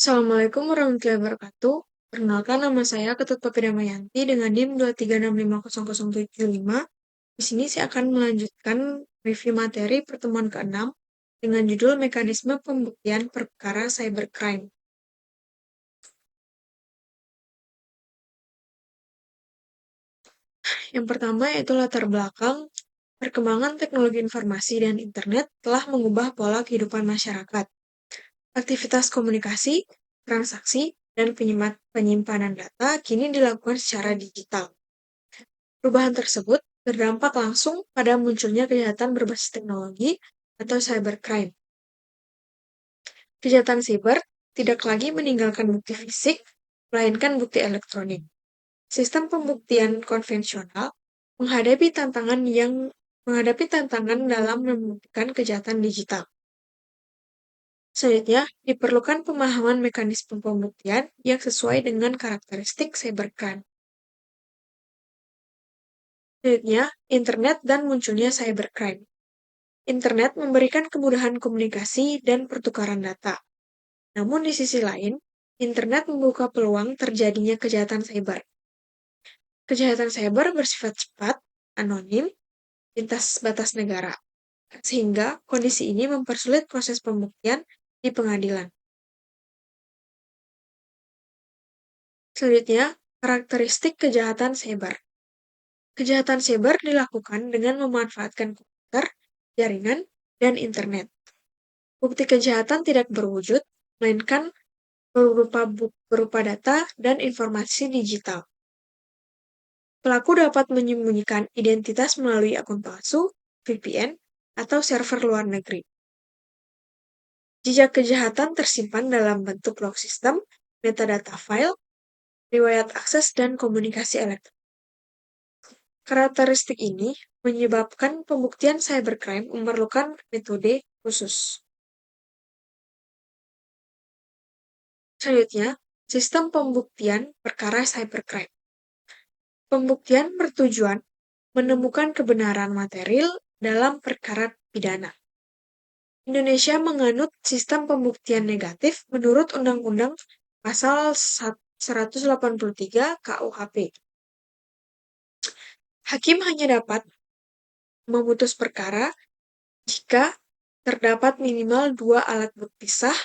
Assalamualaikum warahmatullahi wabarakatuh. Perkenalkan nama saya Ketut Papidamayanti dengan NIM 236500075. Di sini saya akan melanjutkan review materi pertemuan ke-6 dengan judul Mekanisme Pembuktian Perkara Cybercrime. Yang pertama yaitu latar belakang. Perkembangan teknologi informasi dan internet telah mengubah pola kehidupan masyarakat. Aktivitas komunikasi, transaksi, dan penyimpanan data kini dilakukan secara digital. Perubahan tersebut berdampak langsung pada munculnya kejahatan berbasis teknologi atau cybercrime. Kejahatan siber tidak lagi meninggalkan bukti fisik, melainkan bukti elektronik. Sistem pembuktian konvensional menghadapi tantangan dalam membuktikan kejahatan digital. Selanjutnya, diperlukan pemahaman mekanisme pembuktian yang sesuai dengan karakteristik cybercrime. Selanjutnya, internet dan munculnya cybercrime. Internet memberikan kemudahan komunikasi dan pertukaran data. Namun di sisi lain, internet membuka peluang terjadinya kejahatan cyber. Kejahatan cyber bersifat cepat, anonim, lintas batas negara, sehingga kondisi ini mempersulit proses pembuktian di pengadilan. Selanjutnya, karakteristik kejahatan cyber. Kejahatan cyber dilakukan dengan memanfaatkan komputer, jaringan, dan internet. Bukti kejahatan tidak berwujud, melainkan berupa data dan informasi digital. Pelaku dapat menyembunyikan identitas melalui akun palsu, VPN, atau server luar negeri. Jejak kejahatan tersimpan dalam bentuk log sistem, metadata file, riwayat akses, dan komunikasi elektronik. Karakteristik ini menyebabkan pembuktian cybercrime memerlukan metode khusus. Selanjutnya, sistem pembuktian perkara cybercrime. Pembuktian bertujuan menemukan kebenaran material dalam perkara pidana. Indonesia menganut sistem pembuktian negatif menurut Undang-Undang Pasal 183 KUHP. Hakim hanya dapat memutus perkara jika terdapat minimal 2 alat bukti sah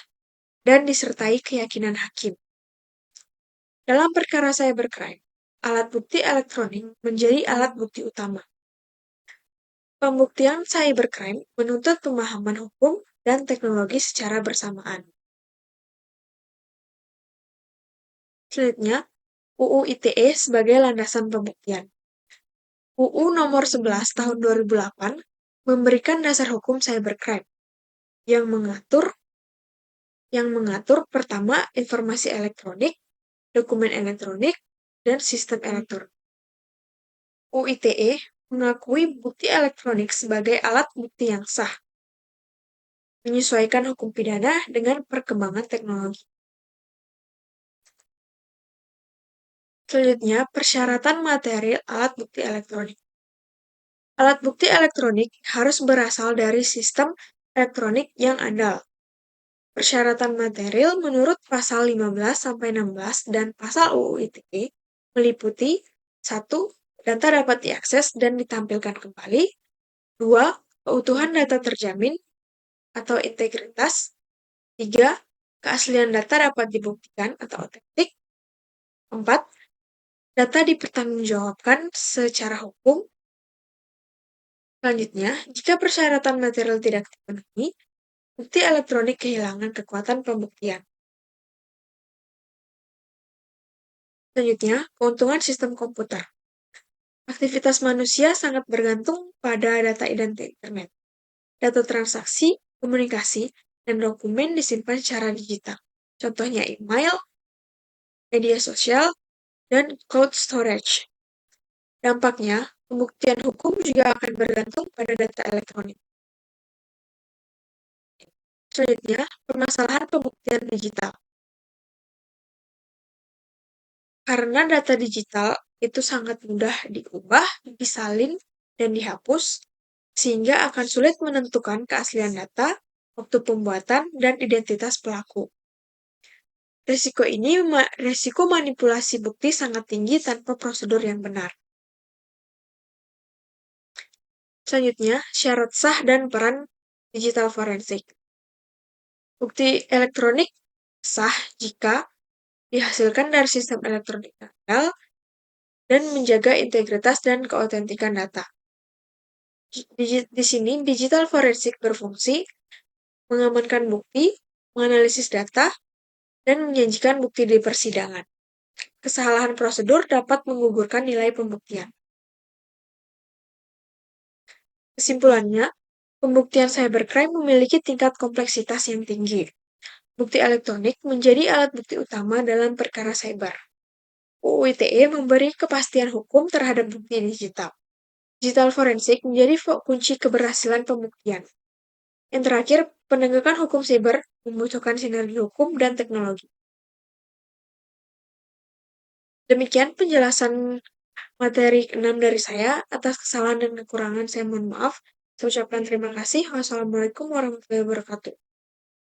dan disertai keyakinan hakim. Dalam perkara cybercrime, alat bukti elektronik menjadi alat bukti utama. Pembuktian cybercrime menuntut pemahaman hukum dan teknologi secara bersamaan. Selanjutnya, UU ITE sebagai landasan pembuktian. UU Nomor 11 Tahun 2008 memberikan dasar hukum cybercrime yang mengatur pertama informasi elektronik, dokumen elektronik, dan sistem elektronik. UU ITE mengakui bukti elektronik sebagai alat bukti yang sah, menyesuaikan hukum pidana dengan perkembangan teknologi. Selanjutnya, persyaratan material alat bukti elektronik. Alat bukti elektronik harus berasal dari sistem elektronik yang andal. Persyaratan material menurut pasal 15-16 dan pasal UU ITE meliputi 1. Data dapat diakses dan ditampilkan kembali. 2. Keutuhan data terjamin atau integritas. 3. Keaslian data dapat dibuktikan atau otentik. 4. Data dipertanggungjawabkan secara hukum. Selanjutnya, jika persyaratan material tidak dipenuhi, bukti elektronik kehilangan kekuatan pembuktian. Selanjutnya, keuntungan sistem komputer. Aktivitas manusia sangat bergantung pada data identitas internet. Data transaksi, komunikasi, dan dokumen disimpan secara digital. Contohnya email, media sosial, dan cloud storage. Dampaknya, pembuktian hukum juga akan bergantung pada data elektronik. Selanjutnya, permasalahan pembuktian digital. Karena data digital itu sangat mudah diubah, disalin, dan dihapus, sehingga akan sulit menentukan keaslian data, waktu pembuatan, dan identitas pelaku. Risiko manipulasi bukti sangat tinggi tanpa prosedur yang benar. Selanjutnya, syarat sah dan peran digital forensik. Bukti elektronik sah jika dihasilkan dari sistem elektronik handal dan menjaga integritas dan keautentikan data. Di sini, digital forensik berfungsi mengamankan bukti, menganalisis data, dan menyajikan bukti di persidangan. Kesalahan prosedur dapat menggugurkan nilai pembuktian. Kesimpulannya, pembuktian cybercrime memiliki tingkat kompleksitas yang tinggi. Bukti elektronik menjadi alat bukti utama dalam perkara cyber. UU ITE memberi kepastian hukum terhadap bukti digital. Digital forensik menjadi kunci keberhasilan pembuktian. Yang terakhir, penegakan hukum siber membutuhkan sinergi hukum dan teknologi. Demikian penjelasan materi 6 dari saya. Atas kesalahan dan kekurangan saya mohon maaf. Saya ucapkan terima kasih. Wassalamualaikum warahmatullahi wabarakatuh.